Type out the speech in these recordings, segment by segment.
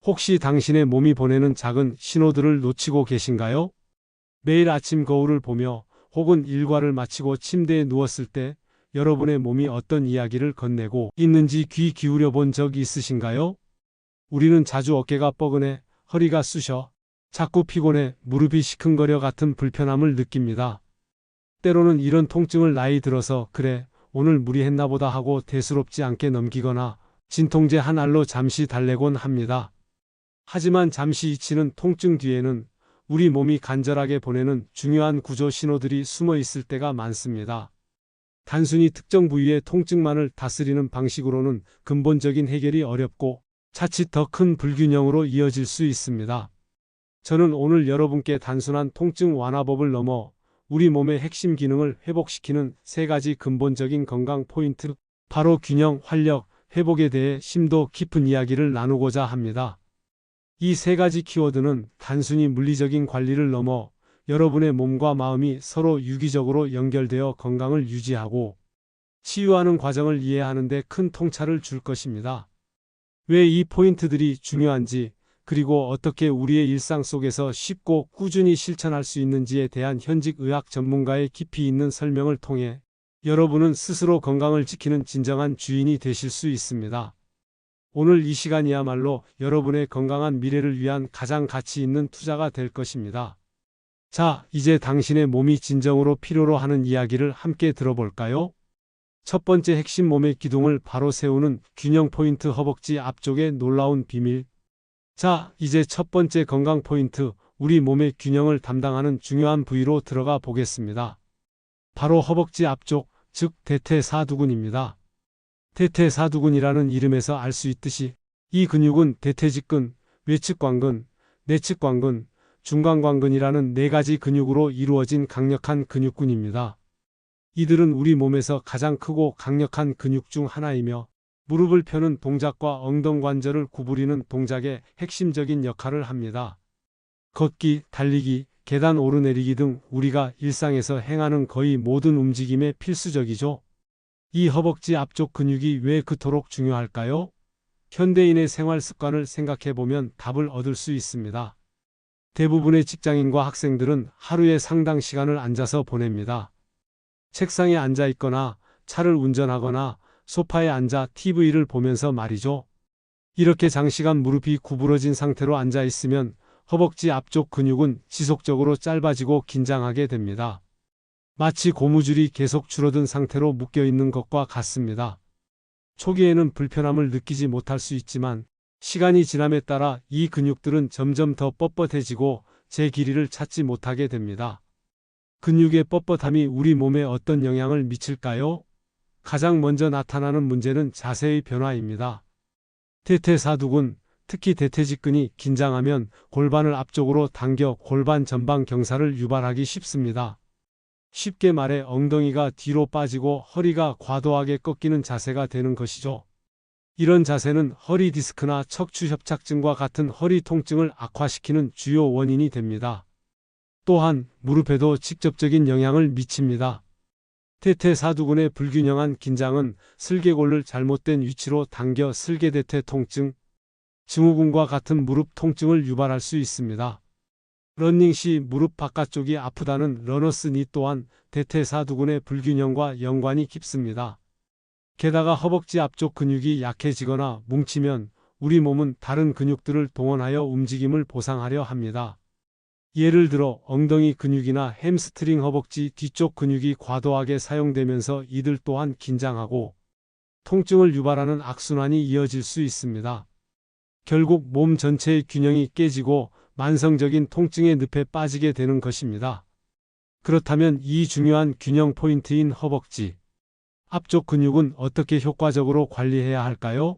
혹시 당신의 몸이 보내는 작은 신호들을 놓치고 계신가요? 매일 아침 거울을 보며 혹은 일과를 마치고 침대에 누웠을 때 여러분의 몸이 어떤 이야기를 건네고 있는지 귀 기울여 본 적 있으신가요? 우리는 자주 어깨가 뻐근해, 허리가 쑤셔, 자꾸 피곤해, 무릎이 시큰거려 같은 불편함을 느낍니다. 때로는 이런 통증을 나이 들어서 그래, 오늘 무리했나 보다 하고 대수롭지 않게 넘기거나 진통제 한 알로 잠시 달래곤 합니다. 하지만 잠시 잊히는 통증 뒤에는 우리 몸이 간절하게 보내는 중요한 구조 신호들이 숨어 있을 때가 많습니다. 단순히 특정 부위의 통증만을 다스리는 방식으로는 근본적인 해결이 어렵고 자칫 더 큰 불균형으로 이어질 수 있습니다. 저는 오늘 여러분께 단순한 통증 완화법을 넘어 우리 몸의 핵심 기능을 회복시키는 3가지 근본적인 건강 포인트, 바로 균형, 활력, 회복에 대해 심도 깊은 이야기를 나누고자 합니다. 이 3가지 키워드는 단순히 물리적인 관리를 넘어 여러분의 몸과 마음이 서로 유기적으로 연결되어 건강을 유지하고 치유하는 과정을 이해하는 데 큰 통찰을 줄 것입니다. 왜 이 포인트들이 중요한지, 그리고 어떻게 우리의 일상 속에서 쉽고 꾸준히 실천할 수 있는지에 대한 현직 의학 전문가의 깊이 있는 설명을 통해 여러분은 스스로 건강을 지키는 진정한 주인이 되실 수 있습니다. 오늘 이 시간이야말로 여러분의 건강한 미래를 위한 가장 가치 있는 투자가 될 것입니다. 자, 이제 당신의 몸이 진정으로 필요로 하는 이야기를 함께 들어볼까요? 첫 번째 핵심, 몸의 기둥을 바로 세우는 균형 포인트, 허벅지 앞쪽의 놀라운 비밀. 자, 이제 첫 번째 건강 포인트, 우리 몸의 균형을 담당하는 중요한 부위로 들어가 보겠습니다. 바로 허벅지 앞쪽, 즉 대퇴사두근입니다. 대퇴사두근이라는 이름에서 알 수 있듯이 이 근육은 대퇴직근, 외측관근, 내측관근, 중간관근이라는 4가지 근육으로 이루어진 강력한 근육군입니다. 이들은 우리 몸에서 가장 크고 강력한 근육 중 하나이며 무릎을 펴는 동작과 엉덩관절을 구부리는 동작의 핵심적인 역할을 합니다. 걷기, 달리기, 계단 오르내리기 등 우리가 일상에서 행하는 거의 모든 움직임에 필수적이죠. 이 허벅지 앞쪽 근육이 왜 그토록 중요할까요? 현대인의 생활 습관을 생각해보면 답을 얻을 수 있습니다. 대부분의 직장인과 학생들은 하루에 상당 시간을 앉아서 보냅니다. 책상에 앉아 있거나 차를 운전하거나 소파에 앉아 TV를 보면서 말이죠. 이렇게 장시간 무릎이 구부러진 상태로 앉아 있으면 허벅지 앞쪽 근육은 지속적으로 짧아지고 긴장하게 됩니다. 마치 고무줄이 계속 줄어든 상태로 묶여 있는 것과 같습니다. 초기에는 불편함을 느끼지 못할 수 있지만 시간이 지남에 따라 이 근육들은 점점 더 뻣뻣해지고 제 길이를 찾지 못하게 됩니다. 근육의 뻣뻣함이 우리 몸에 어떤 영향을 미칠까요? 가장 먼저 나타나는 문제는 자세의 변화입니다. 대퇴사두근, 특히 대퇴직근이 긴장하면 골반을 앞쪽으로 당겨 골반 전방 경사를 유발하기 쉽습니다. 쉽게 말해 엉덩이가 뒤로 빠지고 허리가 과도하게 꺾이는 자세가 되는 것이죠. 이런 자세는 허리 디스크나 척추 협착증과 같은 허리 통증을 악화시키는 주요 원인이 됩니다. 또한 무릎에도 직접적인 영향을 미칩니다. 대퇴사두근의 불균형한 긴장은 슬개골을 잘못된 위치로 당겨 슬개대퇴 통증, 증후군과 같은 무릎 통증을 유발할 수 있습니다. 러닝 시 무릎 바깥쪽이 아프다는 러너스 니 또한 대퇴사두근의 불균형과 연관이 깊습니다. 게다가 허벅지 앞쪽 근육이 약해지거나 뭉치면 우리 몸은 다른 근육들을 동원하여 움직임을 보상하려 합니다. 예를 들어 엉덩이 근육이나 햄스트링, 허벅지 뒤쪽 근육이 과도하게 사용되면서 이들 또한 긴장하고 통증을 유발하는 악순환이 이어질 수 있습니다. 결국 몸 전체의 균형이 깨지고 만성적인 통증의 늪에 빠지게 되는 것입니다. 그렇다면 이 중요한 균형 포인트인 허벅지 앞쪽 근육은 어떻게 효과적으로 관리해야 할까요?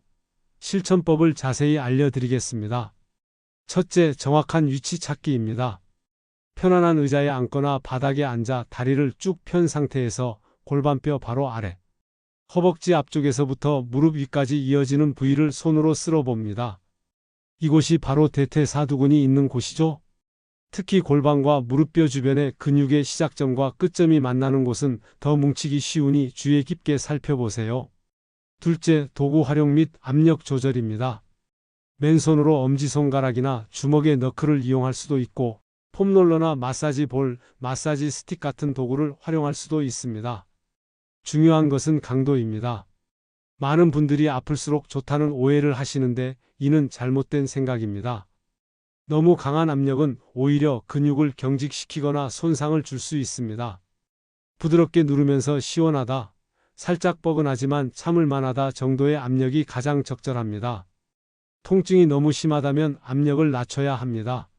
실천법을 자세히 알려드리겠습니다. 첫째, 정확한 위치 찾기입니다. 편안한 의자에 앉거나 바닥에 앉아 다리를 쭉 편 상태에서 골반뼈 바로 아래, 허벅지 앞쪽에서부터 무릎 위까지 이어지는 부위를 손으로 쓸어봅니다. 이곳이 바로 대퇴사두근이 있는 곳이죠. 특히 골반과 무릎뼈 주변의 근육의 시작점과 끝점이 만나는 곳은 더 뭉치기 쉬우니 주의 깊게 살펴보세요. 둘째, 도구 활용 및 압력 조절입니다. 맨손으로 엄지손가락이나 주먹의 너클을 이용할 수도 있고 폼롤러나 마사지 볼, 마사지 스틱 같은 도구를 활용할 수도 있습니다. 중요한 것은 강도입니다. 많은 분들이 아플수록 좋다는 오해를 하시는데 이는 잘못된 생각입니다. 너무 강한 압력은 오히려 근육을 경직시키거나 손상을 줄 수 있습니다. 부드럽게 누르면서 시원하다, 살짝 뻐근하지만 참을 만하다 정도의 압력이 가장 적절합니다. 통증이 너무 심하다면 압력을 낮춰야 합니다.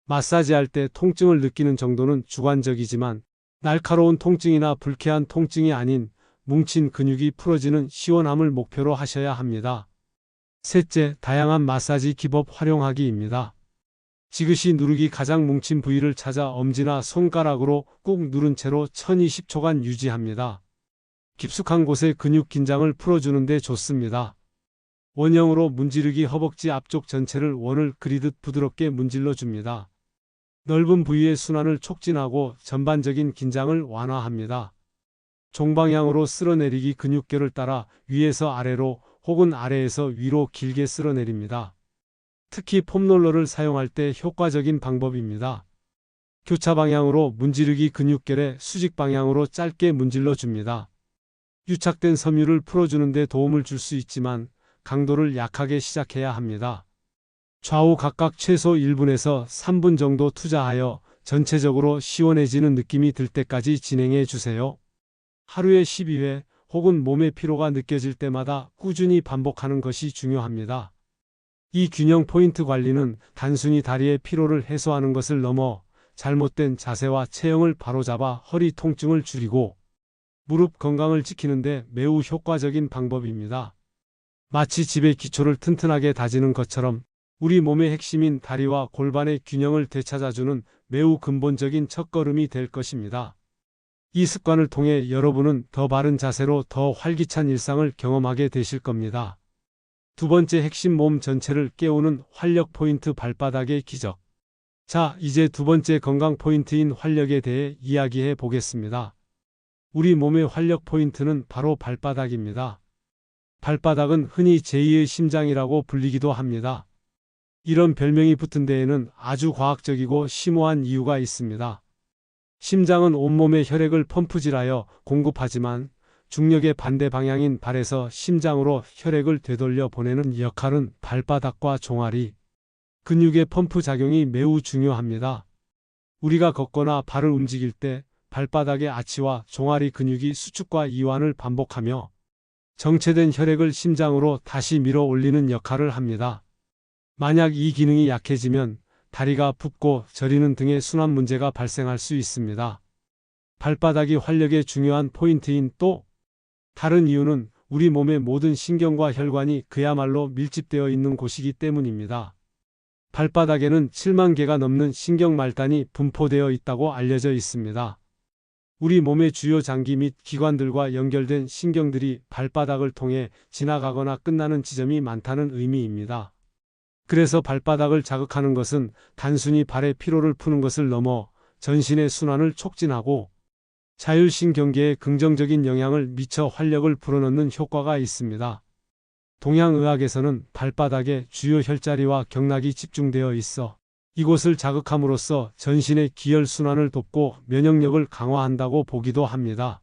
마사지할 때 통증을 느끼는 정도는 주관적이지만 날카로운 통증이나 불쾌한 통증이 아닌 뭉친 근육이 풀어지는 시원함을 목표로 하셔야 합니다. 셋째, 다양한 마사지 기법 활용하기입니다. 지그시 누르기 가장 뭉친 부위를 찾아 엄지나 손가락으로 꾹 누른 채로 1020초간 유지합니다. 깊숙한 곳의 근육 긴장을 풀어주는 데 좋습니다. 원형으로 문지르기 허벅지 앞쪽 전체를 원을 그리듯 부드럽게 문질러 줍니다. 넓은 부위의 순환을 촉진하고 전반적인 긴장을 완화합니다. 종방향으로 쓸어내리기 근육결을 따라 위에서 아래로 혹은 아래에서 위로 길게 쓸어내립니다. 특히 폼롤러를 사용할 때 효과적인 방법입니다. 교차 방향으로 문지르기 근육결에 수직 방향으로 짧게 문질러 줍니다. 유착된 섬유를 풀어주는 데 도움을 줄 수 있지만 강도를 약하게 시작해야 합니다. 좌우 각각 최소 1분에서 3분 정도 투자하여 전체적으로 시원해지는 느낌이 들 때까지 진행해 주세요. 하루에 12회 혹은 몸의 피로가 느껴질 때마다 꾸준히 반복하는 것이 중요합니다. 이 균형 포인트 관리는 단순히 다리의 피로를 해소하는 것을 넘어 잘못된 자세와 체형을 바로잡아 허리 통증을 줄이고 무릎 건강을 지키는 데 매우 효과적인 방법입니다. 마치 집의 기초를 튼튼하게 다지는 것처럼 우리 몸의 핵심인 다리와 골반의 균형을 되찾아주는 매우 근본적인 첫걸음이 될 것입니다. 이 습관을 통해 여러분은 더 바른 자세로 더 활기찬 일상을 경험하게 되실 겁니다. 두 번째, 핵심 몸 전체를 깨우는 활력 포인트 발바닥의 기적. 자, 이제 두 번째 건강 포인트인 활력에 대해 이야기해 보겠습니다. 우리 몸의 활력 포인트는 바로 발바닥입니다. 발바닥은 흔히 제2의 심장이라고 불리기도 합니다. 이런 별명이 붙은 데에는 아주 과학적이고 심오한 이유가 있습니다. 심장은 온몸에 혈액을 펌프질하여 공급하지만 중력의 반대 방향인 발에서 심장으로 혈액을 되돌려 보내는 역할은 발바닥과 종아리, 근육의 펌프 작용이 매우 중요합니다. 우리가 걷거나 발을 움직일 때 발바닥의 아치와 종아리 근육이 수축과 이완을 반복하며 정체된 혈액을 심장으로 다시 밀어 올리는 역할을 합니다. 만약 이 기능이 약해지면 다리가 붓고 저리는 등의 순환 문제가 발생할 수 있습니다. 발바닥이 활력의 중요한 포인트인 또 다른 이유는 우리 몸의 모든 신경과 혈관이 그야말로 밀집되어 있는 곳이기 때문입니다. 발바닥에는 7만 개가 넘는 신경 말단이 분포되어 있다고 알려져 있습니다. 우리 몸의 주요 장기 및 기관들과 연결된 신경들이 발바닥을 통해 지나가거나 끝나는 지점이 많다는 의미입니다. 그래서 발바닥을 자극하는 것은 단순히 발의 피로를 푸는 것을 넘어 전신의 순환을 촉진하고 자율신경계에 긍정적인 영향을 미쳐 활력을 불어넣는 효과가 있습니다. 동양의학에서는 발바닥에 주요 혈자리와 경락이 집중되어 있어 이곳을 자극함으로써 전신의 기혈순환을 돕고 면역력을 강화한다고 보기도 합니다.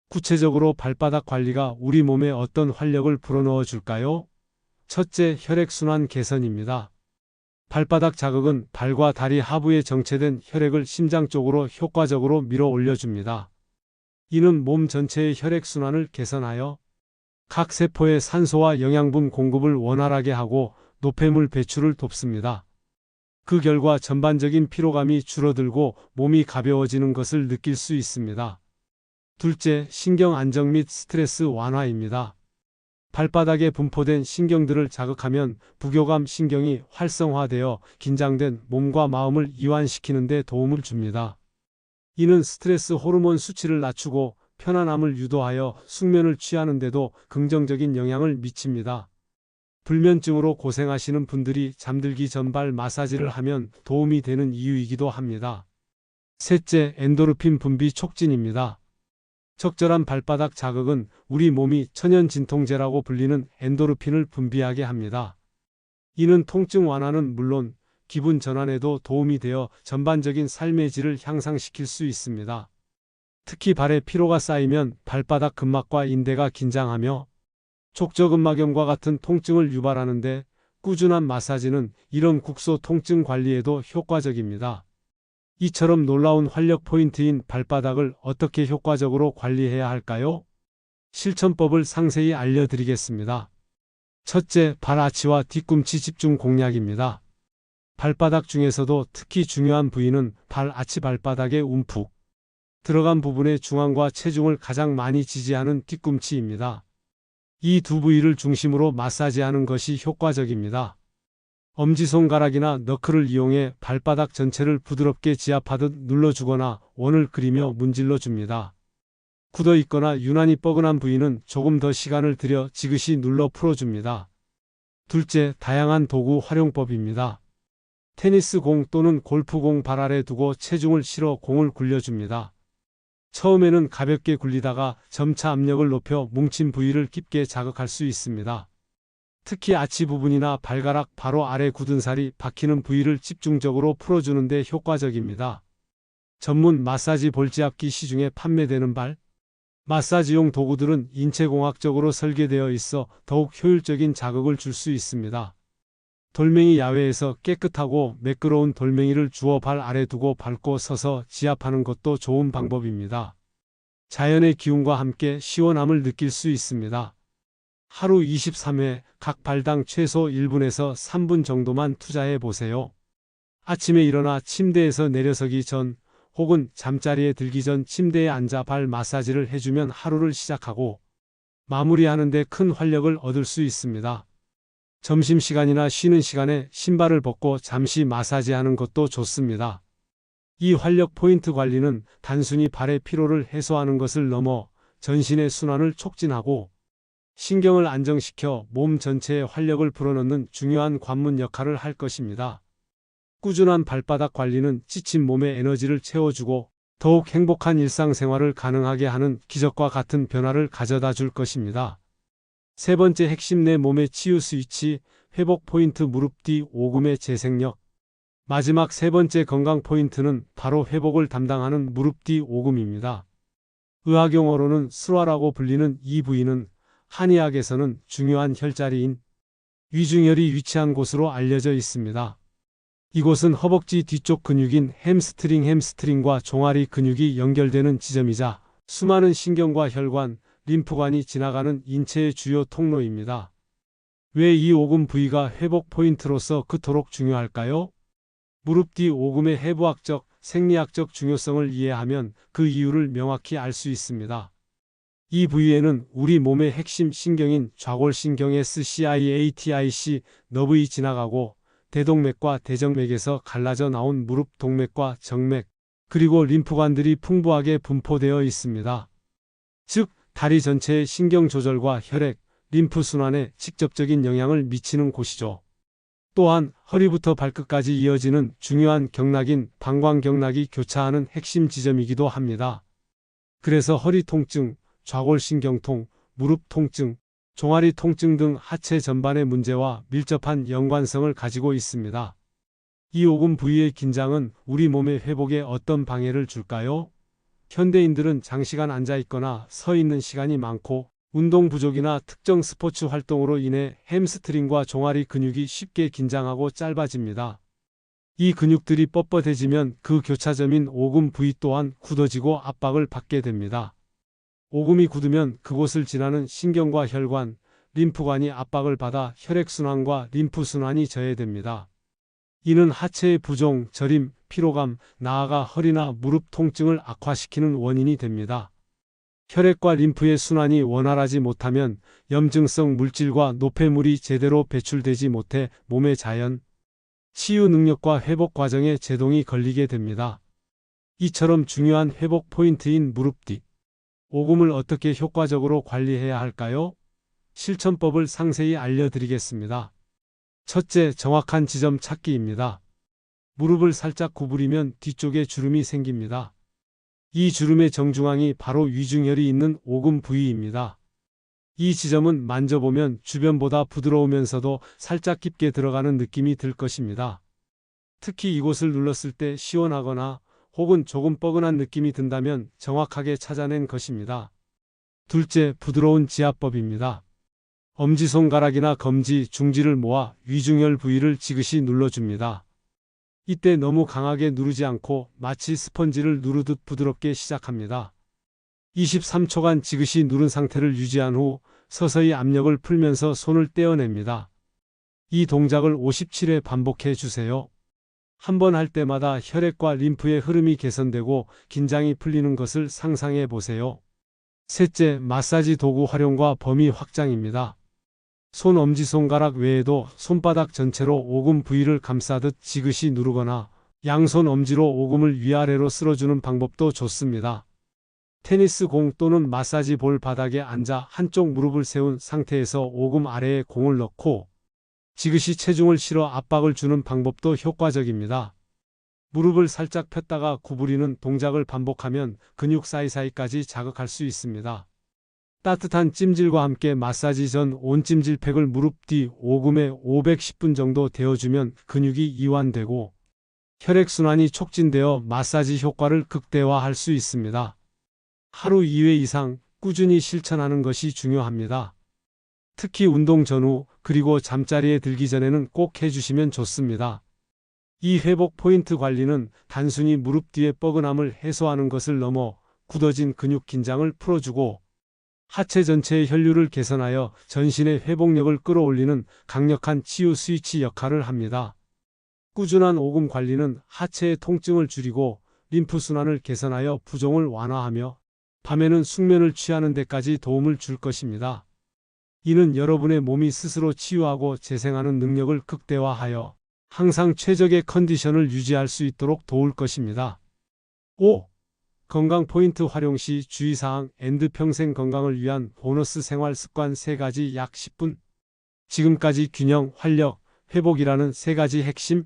구체적으로 발바닥 관리가 우리 몸에 어떤 활력을 불어넣어 줄까요? 첫째, 혈액순환 개선입니다. 발바닥 자극은 발과 다리 하부에 정체된 혈액을 심장 쪽으로 효과적으로 밀어 올려줍니다. 이는 몸 전체의 혈액순환을 개선하여 각 세포의 산소와 영양분 공급을 원활하게 하고 노폐물 배출을 돕습니다. 그 결과 전반적인 피로감이 줄어들고 몸이 가벼워지는 것을 느낄 수 있습니다. 둘째, 신경 안정 및 스트레스 완화입니다. 발바닥에 분포된 신경들을 자극하면 부교감 신경이 활성화되어 긴장된 몸과 마음을 이완시키는 데 도움을 줍니다. 이는 스트레스 호르몬 수치를 낮추고 편안함을 유도하여 숙면을 취하는 데도 긍정적인 영향을 미칩니다. 불면증으로 고생하시는 분들이 잠들기 전 발 마사지를 하면 도움이 되는 이유이기도 합니다. 셋째, 엔도르핀 분비 촉진입니다. 적절한 발바닥 자극은 우리 몸이 천연 진통제라고 불리는 엔도르핀을 분비하게 합니다. 이는 통증 완화는 물론 기분 전환에도 도움이 되어 전반적인 삶의 질을 향상시킬 수 있습니다. 특히 발에 피로가 쌓이면 발바닥 근막과 인대가 긴장하며 족저근막염과 같은 통증을 유발하는데 꾸준한 마사지는 이런 국소 통증 관리에도 효과적입니다. 이처럼 놀라운 활력 포인트인 발바닥을 어떻게 효과적으로 관리해야 할까요? 실천법을 상세히 알려드리겠습니다. 첫째, 발 아치와 뒤꿈치 집중 공략입니다. 발바닥 중에서도 특히 중요한 부위는 발 아치, 발바닥의 움푹 들어간 부분의 중앙과 체중을 가장 많이 지지하는 뒤꿈치입니다. 이 두 부위를 중심으로 마사지하는 것이 효과적입니다. 엄지손가락이나 너클을 이용해 발바닥 전체를 부드럽게 지압하듯 눌러주거나 원을 그리며 문질러 줍니다. 굳어 있거나 유난히 뻐근한 부위는 조금 더 시간을 들여 지그시 눌러 풀어줍니다. 둘째, 다양한 도구 활용법입니다. 테니스 공 또는 골프공 발 아래 두고 체중을 실어 공을 굴려줍니다. 처음에는 가볍게 굴리다가 점차 압력을 높여 뭉친 부위를 깊게 자극할 수 있습니다. 특히 아치 부분이나 발가락 바로 아래 굳은 살이 박히는 부위를 집중적으로 풀어주는 데 효과적입니다. 전문 마사지 볼지압기 시중에 판매되는 발 마사지용 도구들은 인체공학적으로 설계되어 있어 더욱 효율적인 자극을 줄 수 있습니다. 돌멩이 야외에서 깨끗하고 매끄러운 돌멩이를 주워 발 아래 두고 밟고 서서 지압하는 것도 좋은 방법입니다. 자연의 기운과 함께 시원함을 느낄 수 있습니다. 하루 23회 각 발당 최소 1분에서 3분 정도만 투자해 보세요. 아침에 일어나 침대에서 내려서기 전 혹은 잠자리에 들기 전 침대에 앉아 발 마사지를 해주면 하루를 시작하고 마무리하는 데 큰 활력을 얻을 수 있습니다. 점심시간이나 쉬는 시간에 신발을 벗고 잠시 마사지하는 것도 좋습니다. 이 활력 포인트 관리는 단순히 발의 피로를 해소하는 것을 넘어 전신의 순환을 촉진하고 신경을 안정시켜 몸 전체에 활력을 불어넣는 중요한 관문 역할을 할 것입니다. 꾸준한 발바닥 관리는 지친 몸에 에너지를 채워주고 더욱 행복한 일상생활을 가능하게 하는 기적과 같은 변화를 가져다 줄 것입니다. 세 번째 핵심, 내 몸의 치유 스위치, 회복 포인트 무릎 뒤 오금의 재생력. 마지막 세 번째 건강 포인트는 바로 회복을 담당하는 무릎 뒤 오금입니다. 의학용어로는 스와라고 불리는 이 부위는 한의학에서는 중요한 혈자리인 위중혈이 위치한 곳으로 알려져 있습니다. 이곳은 허벅지 뒤쪽 근육인 햄스트링과 종아리 근육이 연결되는 지점이자 수많은 신경과 혈관, 림프관이 지나가는 인체의 주요 통로입니다. 왜 이 오금 부위가 회복 포인트로서 그토록 중요할까요? 무릎 뒤 오금의 해부학적, 생리학적 중요성을 이해하면 그 이유를 명확히 알 수 있습니다. 이 부위에는 우리 몸의 핵심 신경인 좌골신경 SCIATIC 너브이 지나가고 대동맥과 대정맥에서 갈라져 나온 무릎 동맥과 정맥, 그리고 림프관들이 풍부하게 분포되어 있습니다. 즉, 다리 전체의 신경 조절과 혈액, 림프 순환에 직접적인 영향을 미치는 곳이죠. 또한 허리부터 발끝까지 이어지는 중요한 경락인 방광경락이 교차하는 핵심 지점이기도 합니다. 그래서 허리 통증, 좌골신경통, 무릎 통증, 종아리 통증 등 하체 전반의 문제와 밀접한 연관성을 가지고 있습니다. 이 오금 부위의 긴장은 우리 몸의 회복에 어떤 방해를 줄까요? 현대인들은 장시간 앉아 있거나 서 있는 시간이 많고 운동 부족이나 특정 스포츠 활동으로 인해 햄스트링과 종아리 근육이 쉽게 긴장하고 짧아집니다. 이 근육들이 뻣뻣해지면 그 교차점인 오금 부위 또한 굳어지고 압박을 받게 됩니다. 오금이 굳으면 그곳을 지나는 신경과 혈관, 림프관이 압박을 받아 혈액순환과 림프순환이 저해됩니다. 이는 하체의 부종, 저림, 피로감, 나아가 허리나 무릎 통증을 악화시키는 원인이 됩니다. 혈액과 림프의 순환이 원활하지 못하면 염증성 물질과 노폐물이 제대로 배출되지 못해 몸의 자연, 치유 능력과 회복 과정에 제동이 걸리게 됩니다. 이처럼 중요한 회복 포인트인 무릎 뒤 오금을 어떻게 효과적으로 관리해야 할까요? 실천법을 상세히 알려드리겠습니다. 첫째, 정확한 지점 찾기입니다. 무릎을 살짝 구부리면 뒤쪽에 주름이 생깁니다. 이 주름의 정중앙이 바로 위중혈이 있는 오금 부위입니다. 이 지점은 만져보면 주변보다 부드러우면서도 살짝 깊게 들어가는 느낌이 들 것입니다. 특히 이곳을 눌렀을 때 시원하거나 혹은 조금 뻐근한 느낌이 든다면 정확하게 찾아낸 것입니다. 둘째, 부드러운 지압법입니다. 엄지손가락이나 검지, 중지를 모아 위중혈 부위를 지그시 눌러줍니다. 이때 너무 강하게 누르지 않고 마치 스펀지를 누르듯 부드럽게 시작합니다. 23초간 지그시 누른 상태를 유지한 후 서서히 압력을 풀면서 손을 떼어냅니다. 이 동작을 57회 반복해 주세요. 한 번 할 때마다 혈액과 림프의 흐름이 개선되고 긴장이 풀리는 것을 상상해 보세요. 셋째, 마사지 도구 활용과 범위 확장입니다. 손 엄지손가락 외에도 손바닥 전체로 오금 부위를 감싸듯 지그시 누르거나 양손 엄지로 오금을 위아래로 쓸어주는 방법도 좋습니다. 테니스 공 또는 마사지 볼 바닥에 앉아 한쪽 무릎을 세운 상태에서 오금 아래에 공을 넣고 지그시 체중을 실어 압박을 주는 방법도 효과적입니다. 무릎을 살짝 폈다가 구부리는 동작을 반복하면 근육 사이사이까지 자극할 수 있습니다. 따뜻한 찜질과 함께 마사지 전 온찜질팩을 무릎 뒤 오금에 510분 정도 데워주면 근육이 이완되고 혈액순환이 촉진되어 마사지 효과를 극대화할 수 있습니다. 하루 2회 이상 꾸준히 실천하는 것이 중요합니다. 특히 운동 전후 그리고 잠자리에 들기 전에는 꼭 해주시면 좋습니다. 이 회복 포인트 관리는 단순히 무릎 뒤의 뻐근함을 해소하는 것을 넘어 굳어진 근육 긴장을 풀어주고 하체 전체의 혈류를 개선하여 전신의 회복력을 끌어올리는 강력한 치유 스위치 역할을 합니다. 꾸준한 오금 관리는 하체의 통증을 줄이고 림프 순환을 개선하여 부종을 완화하며 밤에는 숙면을 취하는 데까지 도움을 줄 것입니다. 이는 여러분의 몸이 스스로 치유하고 재생하는 능력을 극대화하여 항상 최적의 컨디션을 유지할 수 있도록 도울 것입니다. 5. 건강 포인트 활용 시 주의사항 평생 건강을 위한 보너스 생활 습관 3가지 약 10분. 지금까지 균형, 활력, 회복이라는 3가지 핵심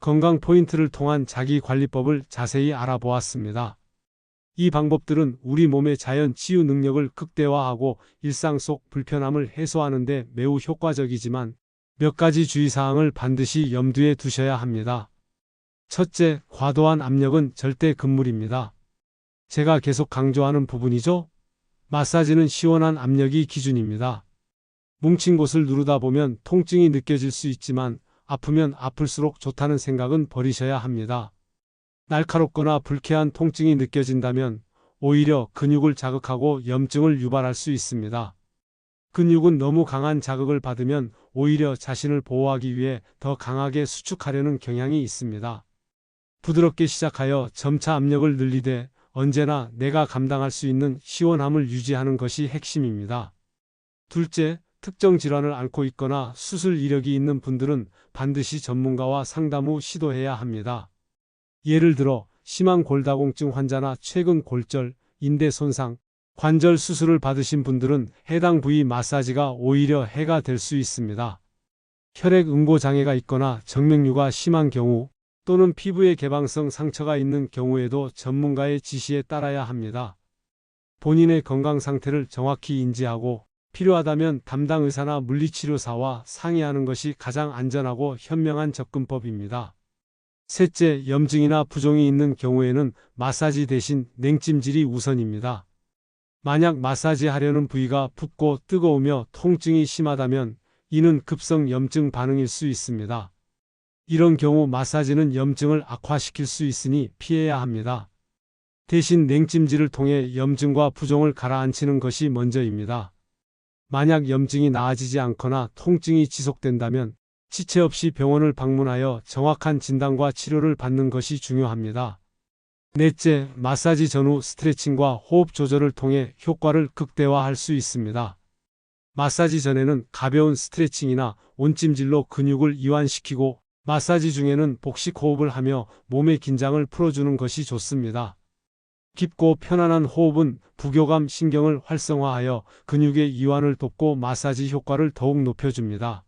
건강 포인트를 통한 자기 관리법을 자세히 알아보았습니다. 이 방법들은 우리 몸의 자연 치유 능력을 극대화하고 일상 속 불편함을 해소하는 데 매우 효과적이지만 몇 가지 주의사항을 반드시 염두에 두셔야 합니다. 첫째, 과도한 압력은 절대 금물입니다. 제가 계속 강조하는 부분이죠. 마사지는 시원한 압력이 기준입니다. 뭉친 곳을 누르다 보면 통증이 느껴질 수 있지만 아프면 아플수록 좋다는 생각은 버리셔야 합니다. 날카롭거나 불쾌한 통증이 느껴진다면 오히려 근육을 자극하고 염증을 유발할 수 있습니다. 근육은 너무 강한 자극을 받으면 오히려 자신을 보호하기 위해 더 강하게 수축하려는 경향이 있습니다. 부드럽게 시작하여 점차 압력을 늘리되 언제나 내가 감당할 수 있는 시원함을 유지하는 것이 핵심입니다. 둘째, 특정 질환을 앓고 있거나 수술 이력이 있는 분들은 반드시 전문가와 상담 후 시도해야 합니다. 예를 들어 심한 골다공증 환자나 최근 골절, 인대 손상, 관절 수술을 받으신 분들은 해당 부위 마사지가 오히려 해가 될 수 있습니다. 혈액 응고 장애가 있거나 정맥류가 심한 경우 또는 피부에 개방성 상처가 있는 경우에도 전문가의 지시에 따라야 합니다. 본인의 건강 상태를 정확히 인지하고 필요하다면 담당 의사나 물리치료사와 상의하는 것이 가장 안전하고 현명한 접근법입니다. 셋째, 염증이나 부종이 있는 경우에는 마사지 대신 냉찜질이 우선입니다. 만약 마사지하려는 부위가 붓고 뜨거우며 통증이 심하다면 이는 급성 염증 반응일 수 있습니다. 이런 경우 마사지는 염증을 악화시킬 수 있으니 피해야 합니다. 대신 냉찜질을 통해 염증과 부종을 가라앉히는 것이 먼저입니다. 만약 염증이 나아지지 않거나 통증이 지속된다면 지체 없이 병원을 방문하여 정확한 진단과 치료를 받는 것이 중요합니다. 넷째, 마사지 전후 스트레칭과 호흡 조절을 통해 효과를 극대화할 수 있습니다. 마사지 전에는 가벼운 스트레칭이나 온찜질로 근육을 이완시키고 마사지 중에는 복식 호흡을 하며 몸의 긴장을 풀어주는 것이 좋습니다. 깊고 편안한 호흡은 부교감 신경을 활성화하여 근육의 이완을 돕고 마사지 효과를 더욱 높여줍니다.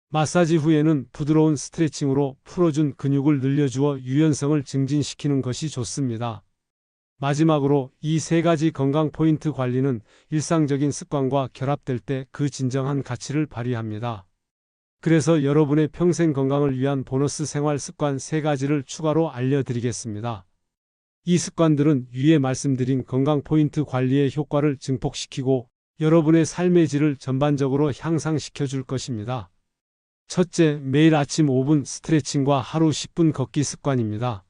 마사지 후에는 부드러운 스트레칭으로 풀어준 근육을 늘려주어 유연성을 증진시키는 것이 좋습니다. 마지막으로 이 세 가지 건강 포인트 관리는 일상적인 습관과 결합될 때 그 진정한 가치를 발휘합니다. 그래서 여러분의 평생 건강을 위한 보너스 생활 습관 3가지를 추가로 알려드리겠습니다. 이 습관들은 위에 말씀드린 건강 포인트 관리의 효과를 증폭시키고 여러분의 삶의 질을 전반적으로 향상시켜 줄 것입니다. 첫째, 매일 아침 5분 스트레칭과 하루 10분 걷기 습관입니다.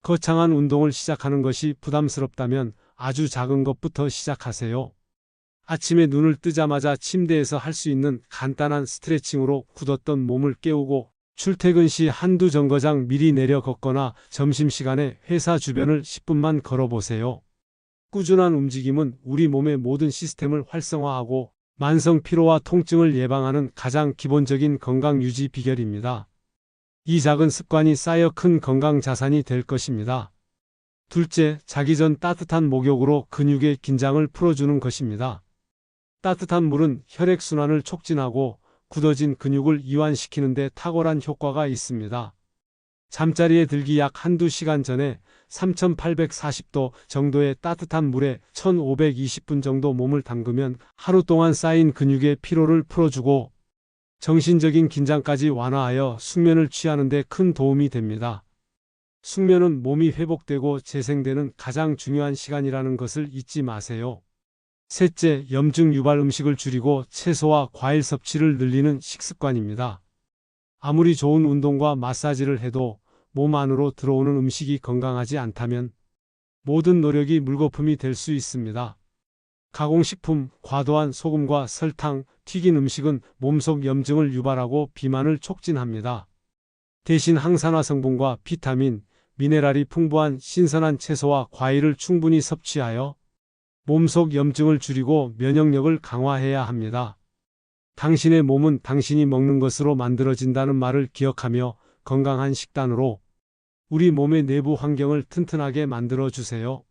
거창한 운동을 시작하는 것이 부담스럽다면 아주 작은 것부터 시작하세요. 아침에 눈을 뜨자마자 침대에서 할 수 있는 간단한 스트레칭으로 굳었던 몸을 깨우고 출퇴근 시 한두 정거장 미리 내려 걷거나 점심시간에 회사 주변을 10분만 걸어보세요. 꾸준한 움직임은 우리 몸의 모든 시스템을 활성화하고 만성 피로와 통증을 예방하는 가장 기본적인 건강 유지 비결입니다. 이 작은 습관이 쌓여 큰 건강 자산이 될 것입니다. 둘째, 자기 전 따뜻한 목욕으로 근육의 긴장을 풀어주는 것입니다. 따뜻한 물은 혈액순환을 촉진하고 굳어진 근육을 이완시키는 데 탁월한 효과가 있습니다. 잠자리에 들기 약 한두 시간 전에 3840도 정도의 따뜻한 물에 1520분 정도 몸을 담그면 하루 동안 쌓인 근육의 피로를 풀어주고 정신적인 긴장까지 완화하여 숙면을 취하는 데 큰 도움이 됩니다. 숙면은 몸이 회복되고 재생되는 가장 중요한 시간이라는 것을 잊지 마세요. 셋째, 염증 유발 음식을 줄이고 채소와 과일 섭취를 늘리는 식습관입니다. 아무리 좋은 운동과 마사지를 해도 몸 안으로 들어오는 음식이 건강하지 않다면 모든 노력이 물거품이 될 수 있습니다. 가공식품, 과도한 소금과 설탕, 튀긴 음식은 몸속 염증을 유발하고 비만을 촉진합니다. 대신 항산화 성분과 비타민, 미네랄이 풍부한 신선한 채소와 과일을 충분히 섭취하여 몸속 염증을 줄이고 면역력을 강화해야 합니다. 당신의 몸은 당신이 먹는 것으로 만들어진다는 말을 기억하며 건강한 식단으로 우리 몸의 내부 환경을 튼튼하게 만들어 주세요.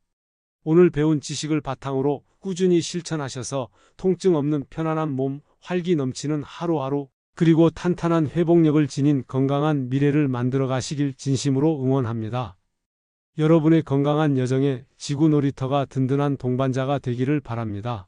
오늘 배운 지식을 바탕으로 꾸준히 실천하셔서 통증 없는 편안한 몸, 활기 넘치는 하루하루, 그리고 탄탄한 회복력을 지닌 건강한 미래를 만들어 가시길 진심으로 응원합니다. 여러분의 건강한 여정에 지구 놀이터가 든든한 동반자가 되기를 바랍니다.